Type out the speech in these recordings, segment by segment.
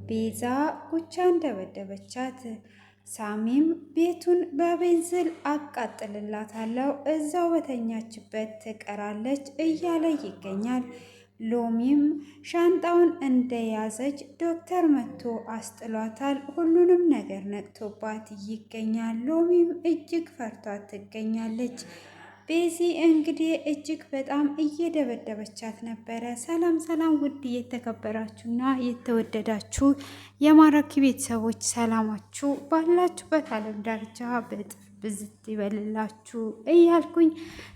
ቤዛ ጉቻን ደበደበቻት። ሳሚም ቤቱን በቤንዝል አቃጥልላታለሁ እዛው በተኛችበት ትቀራለች እያለ ይገኛል። ሎሚም ሻንጣውን እንደያዘች ዶክተር መጥቶ አስጥሏታል። ሁሉንም ነገር ነቅቶባት ይገኛል። ሎሚም እጅግ ፈርቷት ትገኛለች። ቤዚ እንግዲህ እጅግ በጣም እየደበደበቻት ነበረ። ሰላም ሰላም! ውድ የተከበራችሁና የተወደዳችሁ የማራኪ ቤተሰቦች ሰላማችሁ ባላችሁበት ዓለም ዳርቻ በጥፍ ብዝት ይበልላችሁ እያልኩኝ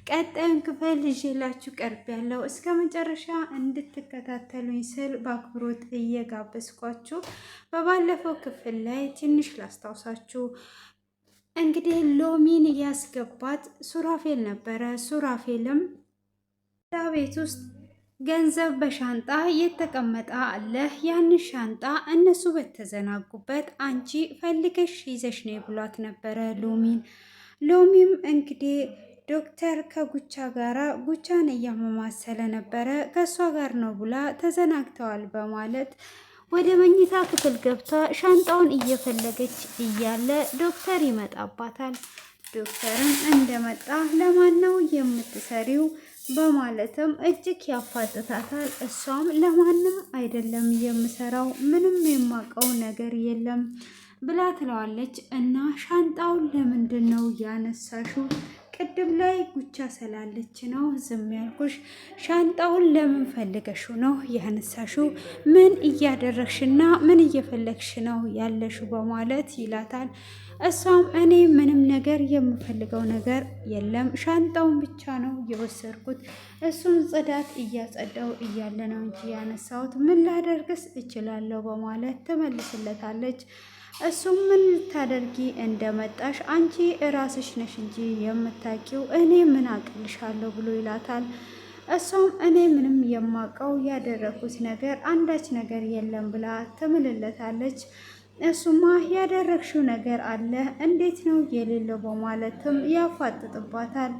ቀጣዩን ክፍል ይዤላችሁ ቀርብ ያለው እስከ መጨረሻ እንድትከታተሉኝ ስል በአክብሮት እየጋበዝኳችሁ በባለፈው ክፍል ላይ ትንሽ ላስታውሳችሁ። እንግዲህ ሎሚን ያስገባት ሱራፌል ነበረ። ሱራፌልም ቤት ውስጥ ገንዘብ በሻንጣ የተቀመጠ አለ። ያን ሻንጣ እነሱ በተዘናጉበት አንቺ ፈልገሽ ይዘሽ ነው ብሏት ነበረ ሎሚን። ሎሚም እንግዲህ ዶክተር ከጉቻ ጋራ ጉቻን እያመማሰለ ነበረ። ከእሷ ጋር ነው ብላ ተዘናግተዋል በማለት ወደ መኝታ ክፍል ገብታ ሻንጣውን እየፈለገች እያለ ዶክተር ይመጣባታል። ዶክተርም እንደመጣ ለማን ነው የምትሰሪው በማለትም እጅግ ያፋጥታታል። እሷም ለማንም አይደለም የምሰራው ምንም የማውቀው ነገር የለም ብላ ትለዋለች። እና ሻንጣውን ለምንድን ነው ያነሳሽው? ቅድም ላይ ጉቻ ስላለች ነው ዝም ያልኩሽ። ሻንጣውን ለምን ፈልገሽው ነው ያነሳሽው? ምን እያደረግሽና ምን እየፈለግሽ ነው ያለሽው? በማለት ይላታል። እሷም እኔ ምንም ነገር የምፈልገው ነገር የለም ሻንጣውን ብቻ ነው የወሰድኩት። እሱን ጽዳት እያጸዳው እያለ ነው እንጂ ያነሳሁት ምን ላደርግስ እችላለሁ በማለት ትመልስለታለች። እሱም ምን ልታደርጊ እንደመጣሽ አንቺ እራስሽ ነሽ እንጂ የምታውቂው እኔ ምን አቅልሻለሁ ብሎ ይላታል። እሷም እኔ ምንም የማውቀው ያደረኩት ነገር አንዳች ነገር የለም ብላ ትምልለታለች። እሱማ ያደረግሽው ነገር አለ እንዴት ነው የሌለው በማለትም ያፋጥጥባታል።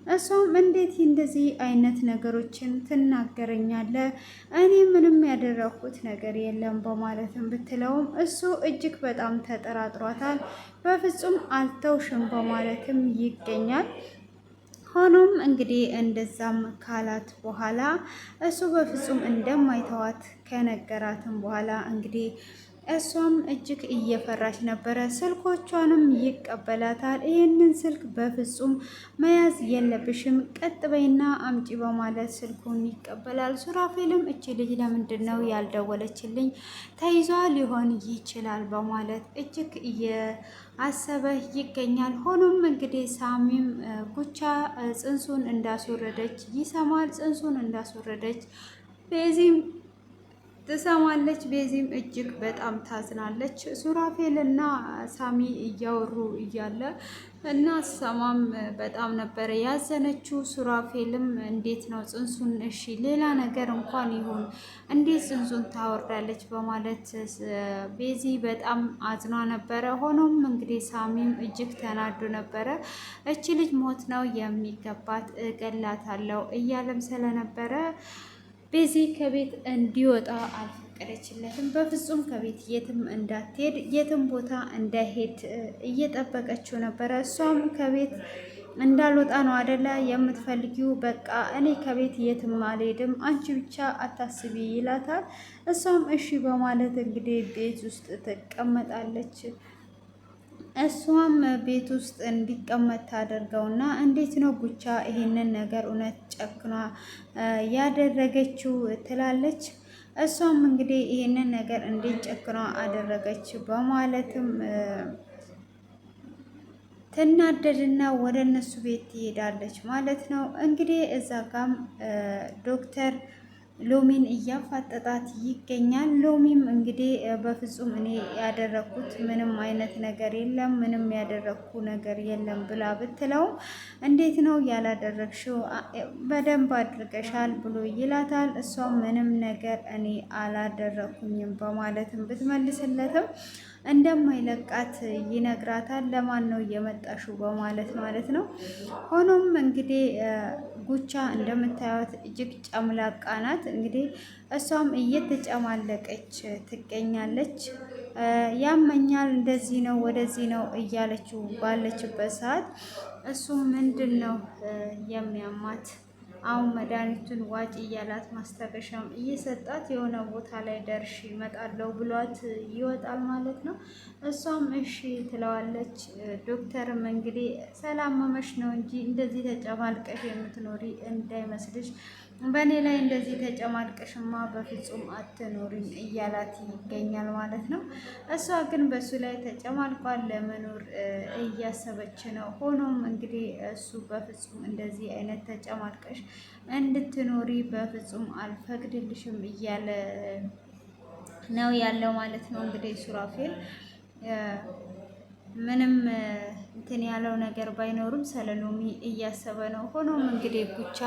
እሷም እንዴት እንደዚህ አይነት ነገሮችን ትናገረኛለህ? እኔ ምንም ያደረኩት ነገር የለም በማለትም ብትለውም እሱ እጅግ በጣም ተጠራጥሯታል። በፍጹም አልተውሽም በማለትም ይገኛል። ሆኖም እንግዲህ እንደዛም ካላት በኋላ እሱ በፍጹም እንደማይተዋት ከነገራትም በኋላ እንግዲህ እሷም እጅግ እየፈራች ነበረ። ስልኮቿንም ይቀበላታል። ይህንን ስልክ በፍጹም መያዝ የለብሽም ቀጥ በይና አምጪ በማለት ስልኩን ይቀበላል። ሱራፌልም እቺ ልጅ ለምንድን ነው ያልደወለችልኝ? ተይዟ ሊሆን ይችላል በማለት እጅግ እየአሰበ ይገኛል። ሆኖም እንግዲህ ሳሚም ጉቻ ጽንሱን እንዳስወረደች ይሰማል። ጽንሱን እንዳስወረደች ቤዚም ትሰማለች። ቤዚም እጅግ በጣም ታዝናለች። ሱራፌል እና ሳሚ እያወሩ እያለ እና ሰማም በጣም ነበረ ያዘነችው። ሱራፌልም እንዴት ነው ጽንሱን እሺ ሌላ ነገር እንኳን ይሁን እንዴት ጽንሱን ታወርዳለች በማለት ቤዚ በጣም አዝኗ ነበረ። ሆኖም እንግዲህ ሳሚም እጅግ ተናዶ ነበረ። እቺ ልጅ ሞት ነው የሚገባት እገላታለሁ እያለም ስለነበረ ቤዚ ከቤት እንዲወጣ አልፈቀደችለትም። በፍጹም ከቤት የትም እንዳትሄድ የትም ቦታ እንዳይሄድ እየጠበቀችው ነበረ። እሷም ከቤት እንዳልወጣ ነው አደላ የምትፈልጊው? በቃ እኔ ከቤት የትም አልሄድም አንቺ ብቻ አታስቢ ይላታል። እሷም እሺ በማለት እንግዲህ ቤት ውስጥ ትቀመጣለች። እሷም ቤት ውስጥ እንዲቀመጥ ታደርገውና እንዴት ነው ጉቻ ይሄንን ነገር እውነት ጨክኗ ያደረገችው ትላለች። እሷም እንግዲህ ይሄንን ነገር እንዴት ጨክኗ አደረገች በማለትም ትናደድና ወደ እነሱ ቤት ትሄዳለች ማለት ነው። እንግዲህ እዛ ጋም ዶክተር ሎሚን እያፋጠጣት ይገኛል። ሎሚም እንግዲህ በፍጹም እኔ ያደረኩት ምንም አይነት ነገር የለም ምንም ያደረኩ ነገር የለም ብላ ብትለው እንዴት ነው ያላደረግሽው? በደንብ አድርገሻል ብሎ ይላታል። እሷ ምንም ነገር እኔ አላደረኩኝም በማለትም ብትመልስለትም እንደማይለቃት ይነግራታል። ለማን ነው የመጣሽው በማለት ማለት ነው። ሆኖም እንግዲህ ጉቻ እንደምታዩት እጅግ ጨምላቃ ናት። እንግዲህ እሷም እየተጨማለቀች ትገኛለች። ያመኛል፣ እንደዚህ ነው ወደዚህ ነው እያለችው ባለችበት ሰዓት እሱም ምንድን ነው የሚያማት አሁን መድኃኒቱን ዋጭ እያላት ማስታገሻም እየሰጣት የሆነ ቦታ ላይ ደርሽ ይመጣለው ብሏት ይወጣል ማለት ነው። እሷም እሺ ትለዋለች። ዶክተርም እንግዲህ ሰላም መመሽ ነው እንጂ እንደዚህ ተጨማልቀሽ የምትኖሪ እንዳይመስልሽ፣ በእኔ ላይ እንደዚህ ተጨማልቀሽማ በፍጹም አትኖሪም እያላት ይገኛል ማለት ነው። እሷ ግን በሱ ላይ ተጨማልቋል ለመኖር እያሰበች ነው። ሆኖም እንግዲህ እሱ በፍጹም እንደዚህ አይነት ተጨማልቀሽ እንድትኖሪ በፍጹም አልፈቅድልሽም እያለ ነው ያለው ማለት ነው። እንግዲህ ሱራፌል ምንም እንትን ያለው ነገር ባይኖርም ስለ ሎሚ እያሰበ ነው። ሆኖም እንግዲህ ጉቻ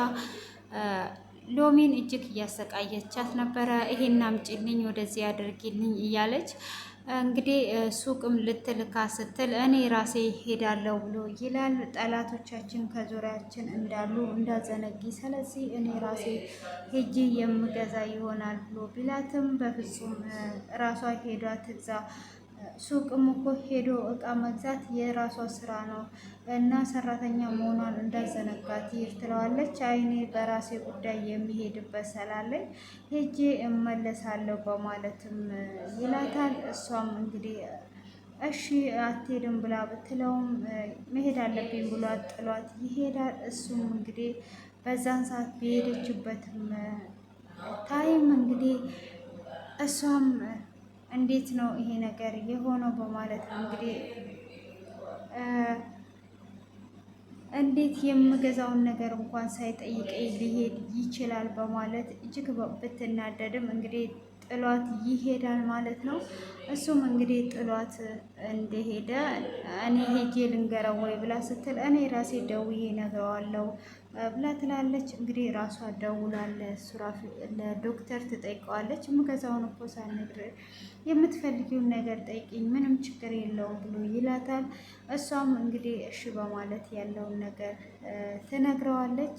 ሎሚን እጅግ እያሰቃየቻት ነበረ። ይሄን አምጪልኝ፣ ወደዚህ አድርጊልኝ እያለች እንግዲህ ሱቅም ልትልካ ስትል እኔ ራሴ ሄዳለሁ ብሎ ይላል። ጠላቶቻችን ከዙሪያችን እንዳሉ እንዳዘነጊ፣ ስለዚህ እኔ ራሴ ሄጄ የምገዛ ይሆናል ብሎ ቢላትም በፍጹም ራሷ ሄዷ ትግዛ፣ ሱቅም እኮ ሄዶ እቃ መግዛት የራሷ ስራ ነው እና ሰራተኛ መሆኗን እንዳዘነጋት ይር ትለዋለች። አይኔ በራሴ ጉዳይ የሚሄድበት ስላለኝ ሄጄ እመለሳለሁ በማለትም ይላታል። እሷም እንግዲህ እሺ አትሄድም ብላ ብትለውም መሄድ አለብኝ ብሎ ጥሏት ይሄዳል። እሱም እንግዲህ በዛን ሰዓት በሄደችበትም ታይም እንግዲህ እሷም እንዴት ነው ይሄ ነገር የሆነው በማለት ነው እንግዲህ እንዴት የምገዛውን ነገር እንኳን ሳይጠይቀኝ ሊሄድ ይችላል በማለት እጅግ ብትናደድም እንግዲህ ጥሏት ይሄዳል ማለት ነው። እሱም እንግዲህ ጥሏት እንደሄደ እኔ ሄጄ ልንገረው ወይ ብላ ስትል እኔ ራሴ ደውዬ እነግረዋለሁ ብላ ትላለች። እንግዲህ ራሷ ደውላ ለዶክተር ትጠይቀዋለች። የምገዛውን እኮ ሳልነግር የምትፈልጊውን ነገር ጠይቂኝ፣ ምንም ችግር የለውም ብሎ ይላታል። እሷም እንግዲህ እሺ በማለት ያለውን ነገር ትነግረዋለች።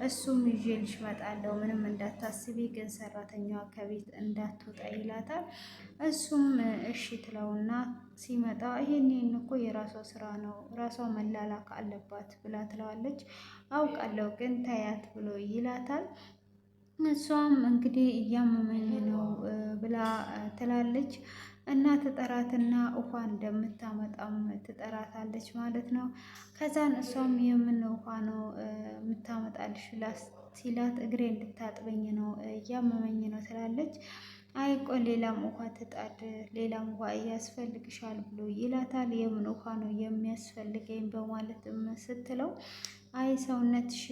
እሱም ይዤልሽ እመጣለሁ፣ ምንም እንዳታስቢ፣ ግን ሰራተኛዋ ከቤት እንዳትወጣ ይላታል። እሱም እሺ ትለውና ሲመጣ ይሄን እኮ የራሷ ስራ ነው፣ ራሷ መላላክ አለባት ብላ ትለዋለች። አውቃለሁ ግን ታያት ብሎ ይላታል። እሷም እንግዲህ እያመመኝ ነው ብላ ትላለች እና ትጠራትና ውሃ እንደምታመጣም ትጠራታለች ማለት ነው። ከዛን እሷም የምን ውሃ ነው የምታመጣልሽ ሲላት እግሬ እንድታጥበኝ ነው እያመመኝ ነው ትላለች። አይ ቆይ ሌላም ውሃ ትጣድ፣ ሌላም ውሃ ያስፈልግሻል ብሎ ይላታል። የምን ውሃ ነው የሚያስፈልገኝ በማለትም ስትለው አይ ሰውነትሽ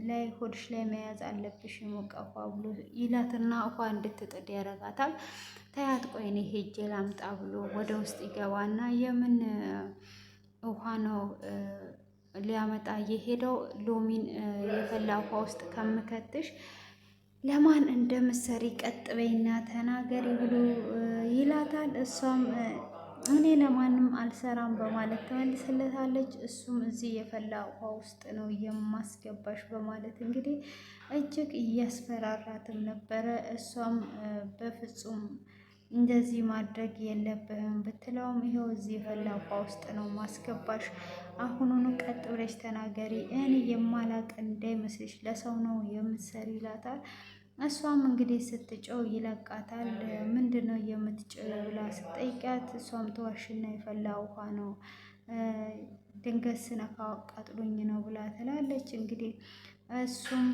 ላይ ሆድሽ ላይ መያዝ አለብሽ የሞቀ ውሃ ብሎ ይላትና ውሃ እንድትጥድ ያደርጋታል። ተያት ቆይ እኔ ሄጄ ላምጣ ብሎ ወደ ውስጥ ይገባና የምን ውሃ ነው ሊያመጣ የሄደው? ሎሚን የፈላ ውሃ ውስጥ ከምከትሽ ለማን እንደምትሰሪ ቀጥ በይና ተናገሪ ብሎ ይላታል። እሷም እኔ ለማንም አልሰራም በማለት ትመልስለታለች። እሱም እዚህ የፈላ ውሃ ውስጥ ነው የማስገባሽ በማለት እንግዲህ እጅግ እያስፈራራትም ነበረ። እሷም በፍጹም እንደዚህ ማድረግ የለብህም ብትለውም ይኸው እዚህ የፈላ ውሃ ውስጥ ነው ማስገባሽ፣ አሁኑኑ ቀጥ ብለሽ ተናገሪ፣ እኔ የማላቅ እንዳይመስልሽ፣ ለሰው ነው የምትሰሪ ይላታል። እሷም እንግዲህ ስትጨው ይለቃታል። ምንድን ነው የምትጨው ብላ ስትጠይቃት እሷም ተዋሽና የፈላ ውሃ ነው ድንገት ስነካ አቃጥሎኝ ነው ብላ ትላለች። እንግዲህ እሱም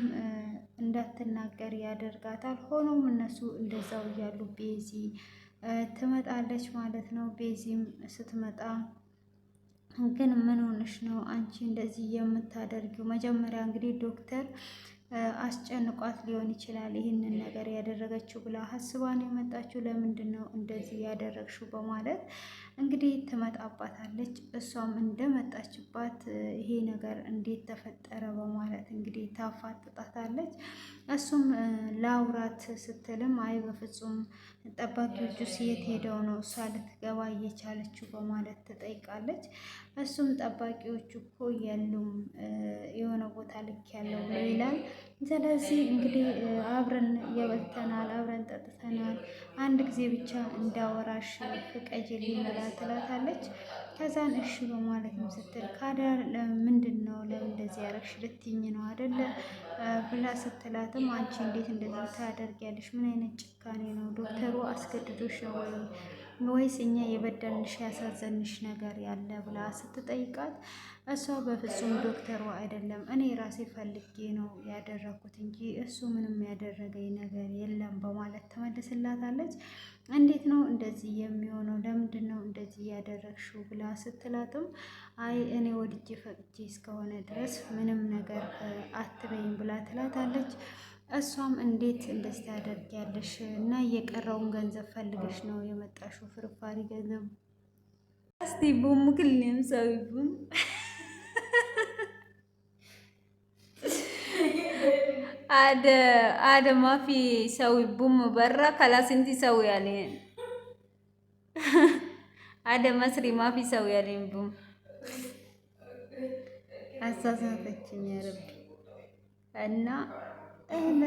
እንዳትናገር ያደርጋታል። ሆኖም እነሱ እንደዛው እያሉ ቤዚ ትመጣለች ማለት ነው። ቤዚም ስትመጣ ግን ምን ሆነሽ ነው አንቺ እንደዚህ የምታደርጊው? መጀመሪያ እንግዲህ ዶክተር አስጨንቋት ሊሆን ይችላል ይህንን ነገር ያደረገችው ብላ ሀስባን የመጣችው። ለምንድን ነው እንደዚህ ያደረግሽው በማለት እንግዲህ ትመጣባታለች። እሷም እንደመጣችባት ይሄ ነገር እንዴት ተፈጠረ በማለት እንግዲህ ታፋጥጣታለች። እሱም ላውራት ስትልም አይ በፍጹም ጠባቂዎቹ የት ሄደው ነው እሷ ልትገባ እየቻለችው በማለት ትጠይቃለች። እሱም ጠባቂዎቹ እኮ የሉም የሆነ ቦታ ልክ ያለው ብሎ ይላል። ስለዚህ እንግዲህ አብረን የበልተናል፣ አብረን ጠጥተናል፣ አንድ ጊዜ ብቻ እንዳወራሽ ፍቀጅልኝ ብላ ትላታለች። ከዛን እሺ በማለትም ስትል ካዳር ምንድን ነው ለምን እንደዚህ ያረግሽ ልትይኝ ነው አደለ ብላ ስትላትም አንቺ እንዴት እንደዚህ ታደርጊያለሽ? ምን አይነት ጭካኔ ነው? ዶክተሩ አስገድዶሽ ነው ወይስ እኛ የበደልንሽ ያሳዘንሽ ነገር ያለ ብላ ስትጠይቃት እሷ በፍጹም ዶክተሩ አይደለም እኔ ራሴ ፈልጌ ነው ያደረኩት እንጂ እሱ ምንም ያደረገኝ ነገር የለም በማለት ትመልስላታለች። እንዴት ነው እንደዚህ የሚሆነው? ለምንድን ነው እንደዚህ ያደረግሽው? ብላ ስትላትም አይ እኔ ወድጄ ፈቅጄ እስከሆነ ድረስ ምንም ነገር አትበይም ብላ ትላታለች። እሷም እንዴት እንደዚህ ታደርጊያለሽ? እና የቀረውን ገንዘብ ፈልገሽ ነው የመጣሽው? ፍርፋሪ ገንዘብ እስቲ ቡም ክልም ሰውይቡም ada ማፊ ሰው ቡም በራ ከላስንቲ ሰው ያለን ada መስሪ ማፊ ሰው ያለን ቡም አሳሳተችኝ ያረብ እና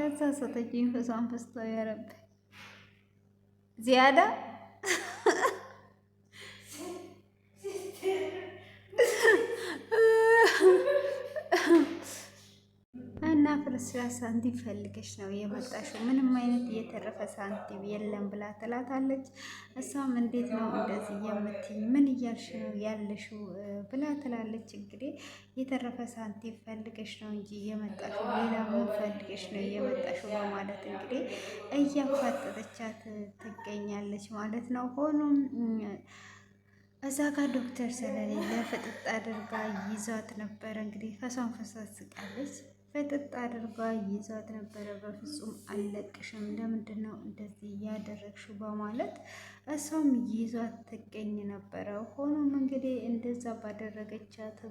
አሳሳተችኝ ፈሳን ፈስቶ ያረብ ዚያዳ እና ፍርስራሽ ሳንቲም ፈልገሽ ነው የመጣሽው? ምንም አይነት የተረፈ ሳንቲም የለም ብላ ትላታለች። እሷም እንዴት ነው እንደዚህ የምትይኝ? ምን እያልሽ ነው ያለሽው? ብላ ትላለች። እንግዲህ የተረፈ ሳንቲም ፈልገሽ ነው እንጂ የመጣሽው ሌላ ምን ፈልገሽ ነው የመጣሽው? በማለት እንግዲህ እያፋጠጠቻት ትገኛለች ማለት ነው። ሆኖም እዛ ጋር ዶክተር ስለሌለ ፍጥጥ አድርጋ ይዟት ነበረ። እንግዲህ ፈሷን ፈሷን ስቃለች። ፍጥጥ አድርጋ ይዟት ነበረ። በፍጹም አልለቅሽም፣ ለምንድን ነው እንደዚህ እያደረግሽው? በማለት እሷም ይዟት ትገኝ ነበረ። ሆኖም እንግዲህ እንደዛ ባደረገቻት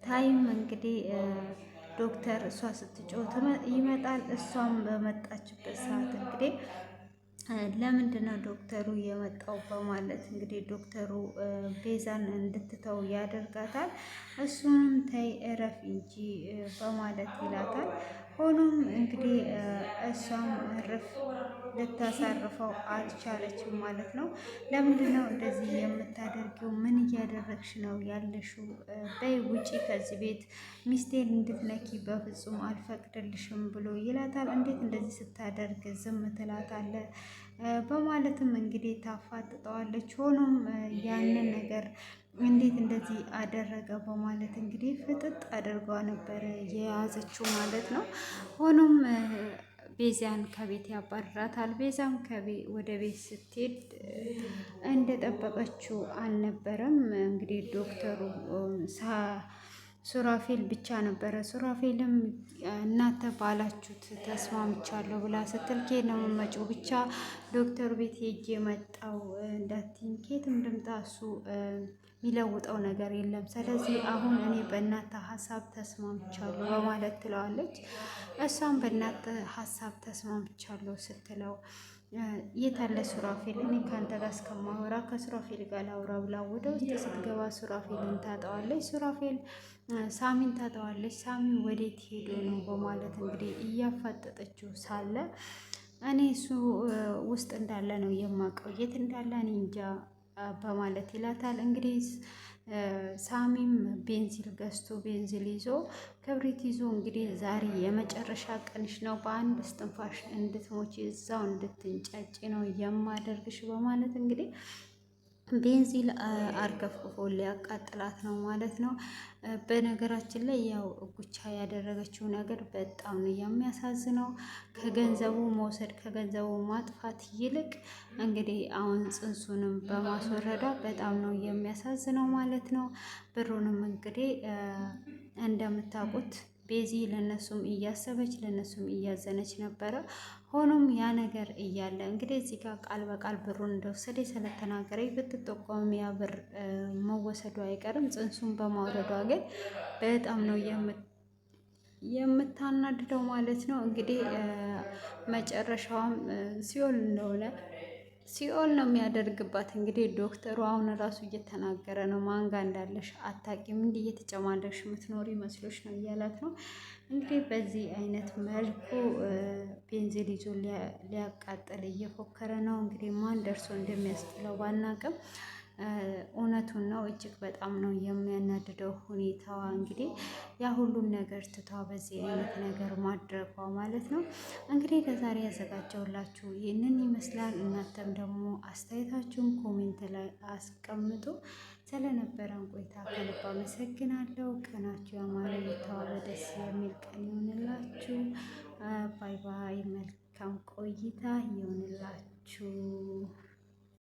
ታይም እንግዲህ ዶክተር እሷ ስትጮህ ይመጣል። እሷም በመጣችበት ሰዓት እንግዲህ ለምንድን ነው ዶክተሩ የመጣው? በማለት እንግዲህ ዶክተሩ ቤዛን እንድትተው ያደርጋታል። እሱንም ተይ እረፍ እንጂ በማለት ይላታል። ሆኖም እንግዲህ እሷም እርፍ ልታሳርፈው አልቻለችም ማለት ነው። ለምንድን ነው እንደዚህ የምታደርጊው? ምን እያደረግሽ ነው ያለሽው? በይ ውጪ ከዚህ ቤት፣ ሚስቴን እንድትነኪ በፍጹም አልፈቅድልሽም ብሎ ይላታል። እንዴት እንደዚህ ስታደርግ ዝም ትላታለህ? በማለትም እንግዲህ ታፋጥጠዋለች። ሆኖም ያንን ነገር እንዴት እንደዚህ አደረገ በማለት እንግዲህ ፍጥጥ አድርጓ ነበረ የያዘችው ማለት ነው። ሆኖም ቤዛን ከቤት ያባርራታል። ቤዛም ወደ ቤት ስትሄድ እንደጠበቀችው አልነበረም። እንግዲህ ዶክተሩ ሱራፌል ብቻ ነበረ። ሱራፌልም እናንተ ባላችሁት ተስማምቻለሁ ብላ ስትል ከየት ነው የምትመጪው? ብቻ ዶክተሩ ቤት ሄጄ መጣው እንዳትኝ፣ ከየትም ልምጣ እሱ የሚለውጠው ነገር የለም። ስለዚህ አሁን እኔ በእናንተ ሀሳብ ተስማምቻለሁ በማለት ትለዋለች። እሷም በእናንተ ሀሳብ ተስማምቻለሁ ስትለው የት አለ ሱራፌል? እኔ ከአንተ ጋር እስከማወራ ከሱራፌል ጋር ላውራ ብላ ወደ ውስጥ ስትገባ ሱራፌልን ታጠዋለች። ሱራፌል ሳሚን ታጠዋለች። ሳሚ ወዴት ሄዶ ነው በማለት እንግዲህ እያፋጠጠችው ሳለ እኔ እሱ ውስጥ እንዳለ ነው የማውቀው፣ የት እንዳለ እኔ እንጃ በማለት ይላታል። እንግዲህ ሳሚም ቤንዚል ገዝቶ ቤንዚል ይዞ ክብሪት ይዞ እንግዲህ ዛሬ የመጨረሻ ቀንሽ ነው፣ በአንድ እስትንፋሽ እንድትሞች እዛው እንድትንጫጭ ነው የማደርግሽ በማለት እንግዲህ ቤንዚል አርከፍክፎ ሊያቃጥላት ነው ማለት ነው። በነገራችን ላይ ያው ጉቻ ያደረገችው ነገር በጣም ነው የሚያሳዝነው። ከገንዘቡ መውሰድ ከገንዘቡ ማጥፋት ይልቅ እንግዲህ አሁን ጽንሱንም በማስወረዷ በጣም ነው የሚያሳዝነው ማለት ነው። ብሩንም እንግዲህ እንደምታውቁት ቤዚ ለነሱም እያሰበች ለነሱም እያዘነች ነበረ። ሆኖም ያ ነገር እያለ እንግዲህ እዚህ ጋር ቃል በቃል ብሩን እንደወሰደ ስለተናገረ ብትጠቆም ያ ብር መወሰዱ አይቀርም። ጽንሱን በማውረዷ ግን በጣም ነው የምታናድደው ማለት ነው። እንግዲህ መጨረሻዋም ሲኦል እንደሆነ ሲኦል ነው የሚያደርግባት። እንግዲህ ዶክተሩ አሁን ራሱ እየተናገረ ነው። ማንጋ እንዳለሽ አታቂም፣ እንዲህ እየተጨማለሽ ምትኖሪ መስሎች ነው እያላት ነው። እንግዲህ በዚህ አይነት መልኩ ቤንዚል ይዞ ሊያቃጥል እየፎከረ ነው። እንግዲህ ማን ደርሶ እንደሚያስጥለው ባናቅም እውነቱን ነው። እጅግ በጣም ነው የሚያናድደው ሁኔታዋ። እንግዲህ ያ ሁሉን ነገር ትቷ በዚህ አይነት ነገር ማድረጓ ማለት ነው። እንግዲህ ለዛሬ ያዘጋጀውላችሁ ይህንን ይመስላል። እናንተም ደግሞ አስተያየታችሁን ኮሜንት ላይ አስቀምጡ። ስለነበረን ቆይታ ከልብ አመሰግናለሁ። ቀናችሁ ያማረ የተዋበ ደስ የሚል ቀን ይሆንላችሁ። ባይ ባይ። መልካም ቆይታ ይሆንላችሁ።